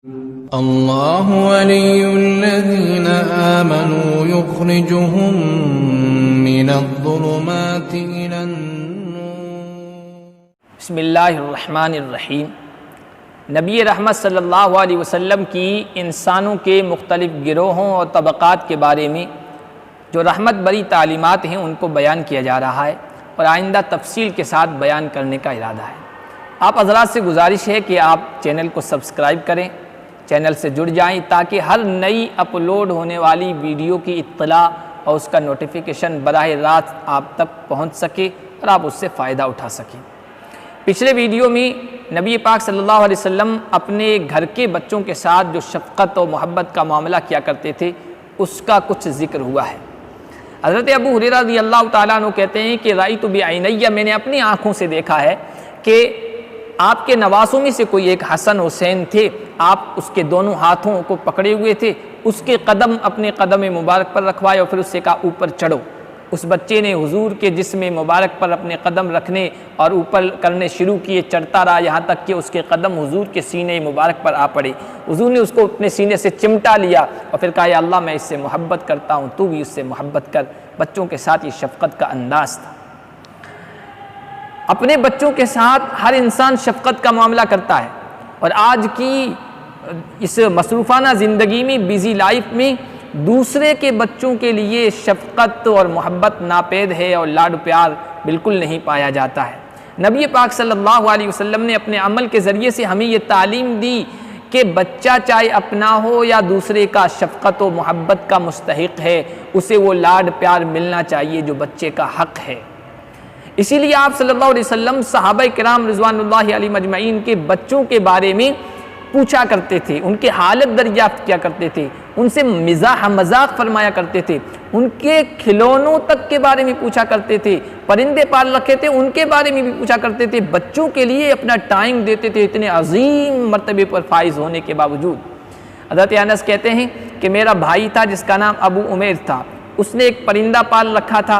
अल्लाहु वलियुल्लज़ीना आमनू युख़रिजुहुम मिनज़्ज़ुलुमाति इलन्नूर। बिस्मिल्लाहिर्रहमानिर्रहीम। नबी रहमत सल्लल्लाहु अलैहि वसल्लम की इंसानों के मुख्तलिफ़ गिरोहों और तबक़ात के बारे में जो रहमत भरी तालीमात हैं उनको बयान किया जा रहा है और आइंदा तफसील के साथ बयान करने का इरादा है। आप हज़रात से गुजारिश है कि आप चैनल को सब्सक्राइब करें, चैनल से जुड़ जाएं ताकि हर नई अपलोड होने वाली वीडियो की इत्तला और उसका नोटिफिकेशन बराह रास्त आप तक पहुंच सके और आप उससे फ़ायदा उठा सकें। पिछले वीडियो में नबी पाक सल्लल्लाहु अलैहि वसल्लम अपने घर के बच्चों के साथ जो शफ़क़त और मोहब्बत का मामला किया करते थे उसका कुछ ज़िक्र हुआ है। हज़रत अबू हुरैरा रज़ियल्लाहु ताला अन्हु कहते हैं कि राइतु बिअैनैया, मैंने अपनी आँखों से देखा है कि आपके नवासों में से कोई एक हसन हुसैन थे, आप उसके दोनों हाथों को पकड़े हुए थे, उसके कदम अपने कदम मुबारक पर रखवाए और फिर उससे कहा ऊपर चढ़ो। उस बच्चे ने हुजूर के जिस्म मुबारक पर अपने कदम रखने और ऊपर करने शुरू किए, चढ़ता रहा यहाँ तक कि उसके कदम हुजूर के सीने मुबारक पर आ पड़े। हुजूर ने उसको अपने सीने से चिमटा लिया और फिर कहा, या अल्लाह मैं इससे मोहब्बत करता हूँ, तू भी उससे मोहब्बत कर। बच्चों के साथ ये शफ़क़त का अंदाज़ था। अपने बच्चों के साथ हर इंसान शफ़क़त का मामला करता है और आज की इस मसरूफ़ाना ज़िंदगी में, बिज़ी लाइफ में दूसरे के बच्चों के लिए शफ़क़त और मोहब्बत नापैद है और लाड प्यार बिल्कुल नहीं पाया जाता है। नबी पाक सल्लल्लाहु अलैहि वसल्लम ने अपने अमल के ज़रिए से हमें ये तालीम दी कि बच्चा चाहे अपना हो या दूसरे का, शफ़क़त और मोहब्बत का मुस्तहिक़ है, उसे वो लाड प्यार मिलना चाहिए जो बच्चे का हक़ है। इसीलिए आप सल्लल्लाहु अलैहि वसल्लम सहाबाए किराम रिज़वानुल्लाहि अलैहिम अजमईन के बच्चों के बारे में पूछा करते थे, उनके हालत दरियाफ्त किया करते थे, उनसे मजाक फरमाया करते थे, उनके खिलौनों तक के बारे में पूछा करते थे, परिंदे पाल रखे थे उनके बारे में भी पूछा करते थे, बच्चों के लिए अपना टाइम देते थे, इतने अजीम मर्तबे पर फाइज होने के बावजूद। हज़रत अनस कहते हैं कि मेरा भाई था जिसका नाम अबू उमैर था, उसने एक परिंदा पाल रखा था,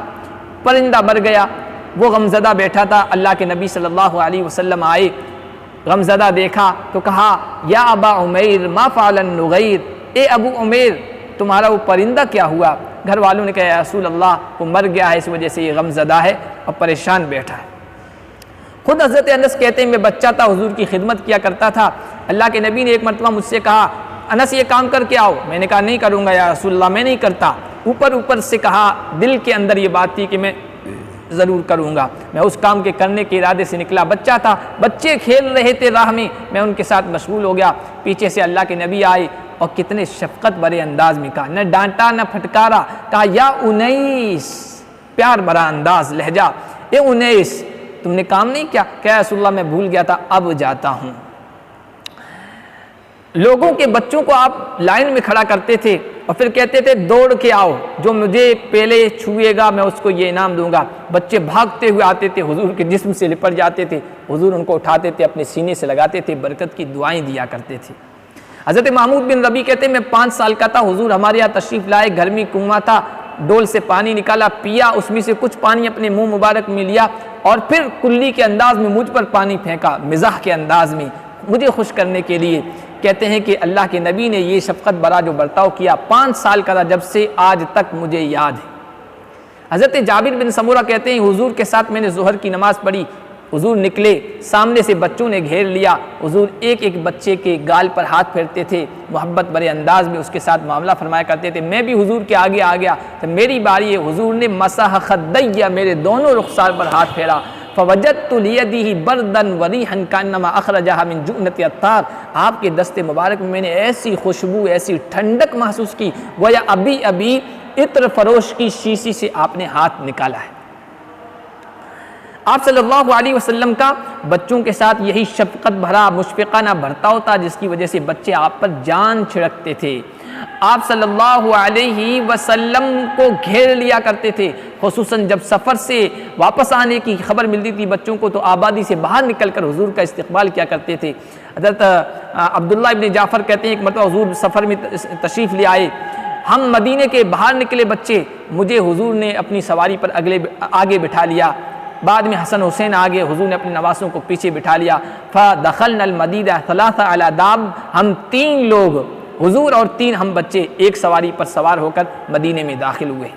परिंदा मर गया, वो गमज़दा बैठा था। अल्लाह के नबी सल्लल्लाहु अलैहि वसल्लम आए, गमज़दा देखा तो कहा, या अबा उमैर मा फ़अलन नुग़ैर, ए अबू उमैर तुम्हारा वो परिंदा क्या हुआ? घर वालों ने कहा, या रसूल अल्लाह वो मर गया है, इस वजह से ये गमज़दा है और परेशान बैठा है। खुद हज़रत अनस कहते हैं मैं बच्चा था, हुजूर की खिदमत किया करता था। अल्लाह के नबी ने एक मरतबा मुझसे कहा, अनस ये काम करके आओ। मैंने कहा नहीं करूँगा या रसूल अल्लाह, मैं नहीं करता। ऊपर ऊपर से कहा, दिल के अंदर ये बात थी कि मैं ज़रूर करूँगा। मैं उस काम के करने के इरादे से निकला। बच्चा था, बच्चे खेल रहे थे राह में, मैं उनके साथ मशगूल हो गया। पीछे से अल्लाह के नबी आए और कितने शफ़क़त भरे अंदाज में कहा, न डांटा न फटकारा, कहा या उनैस, प्यार भरा अंदाज, लहजा, ए उनैस तुमने काम नहीं किया? क्या रसूलल्लाह मैं भूल गया था, अब जाता हूँ। लोगों के बच्चों को आप लाइन में खड़ा करते थे और फिर कहते थे दौड़ के आओ, जो मुझे पहले छुएगा मैं उसको ये इनाम दूंगा। बच्चे भागते हुए आते थे, हुजूर के जिस्म से लिपट जाते थे, हुजूर उनको उठाते थे, अपने सीने से लगाते थे, बरकत की दुआएं दिया करते थे। हज़रत महमूद बिन रबी कहते मैं 5 साल का था, हुजूर हमारे यहाँ तशरीफ़ लाए, घर में कुआं था, डोल से पानी निकाला, पिया, उसमें से कुछ पानी अपने मुँह मुबारक में लिया और फिर कुल्ली के अंदाज में मुझ पर पानी फेंका, मिजाह के अंदाज में, मुझे खुश करने के लिए। कहते हैं कि अल्लाह के नबी ने ये शफ़क़त भरा जो बर्ताव किया, 5 साल का था जब से आज तक मुझे याद है। हज़रत जाबिर बिन समूरा कहते हैं हुजूर के साथ मैंने ज़ोहर की नमाज़ पढ़ी, हुजूर निकले, सामने से बच्चों ने घेर लिया, हुजूर एक एक बच्चे के गाल पर हाथ फेरते थे, मोहब्बत भरे अंदाज में उसके साथ मामला फरमाया करते थे। मैं भी हुजूर के आगे आ गया तो मेरी बारी है, हुजूर ने मसह खद्दैया, मेरे दोनों रुखसार पर हाथ फेरा, फ़वजदतु लियदिही बर्दन वरीहन कान्नमा अखरजहा मिन जुनति अत्तार, आपके दस्ते मुबारक में मैंने ऐसी खुशबू, ऐसी ठंडक महसूस की गोया अभी अभी इत्र फरोश की शीशी से आपने हाथ निकाला है। आप सल्लल्लाहु अलैहि वसल्लम का बच्चों के साथ यही शफ़क़त भरा मुशफ़िक़ाना बर्ताव था जिसकी वजह से बच्चे आप पर जान छिड़कते थे। आप सल्लल्लाहु अलैहि वसल्लम को घेर लिया करते थे, खुसूसन जब सफ़र से वापस आने की खबर मिलती थी बच्चों को तो आबादी से बाहर निकल कर हुजूर का इस्तक़बाल किया करते थे। हज़रत अब्दुल्लाह इब्न जाफ़र कहते हैं एक मरतबा हुजूर सफ़र में तशरीफ़ ले आए, हम मदीने के बाहर निकले बच्चे, मुझे हुजूर ने अपनी सवारी पर आगे बिठा लिया, बाद में हसन हुसैन आ गए, हुजूर ने अपने नवासों को पीछे बिठा लिया। फ़दख़लनल मदीना सलासा अला दाब, हम 3 लोग, हुजूर और 3 हम बच्चे, एक सवारी पर सवार होकर मदीने में दाखिल हुए।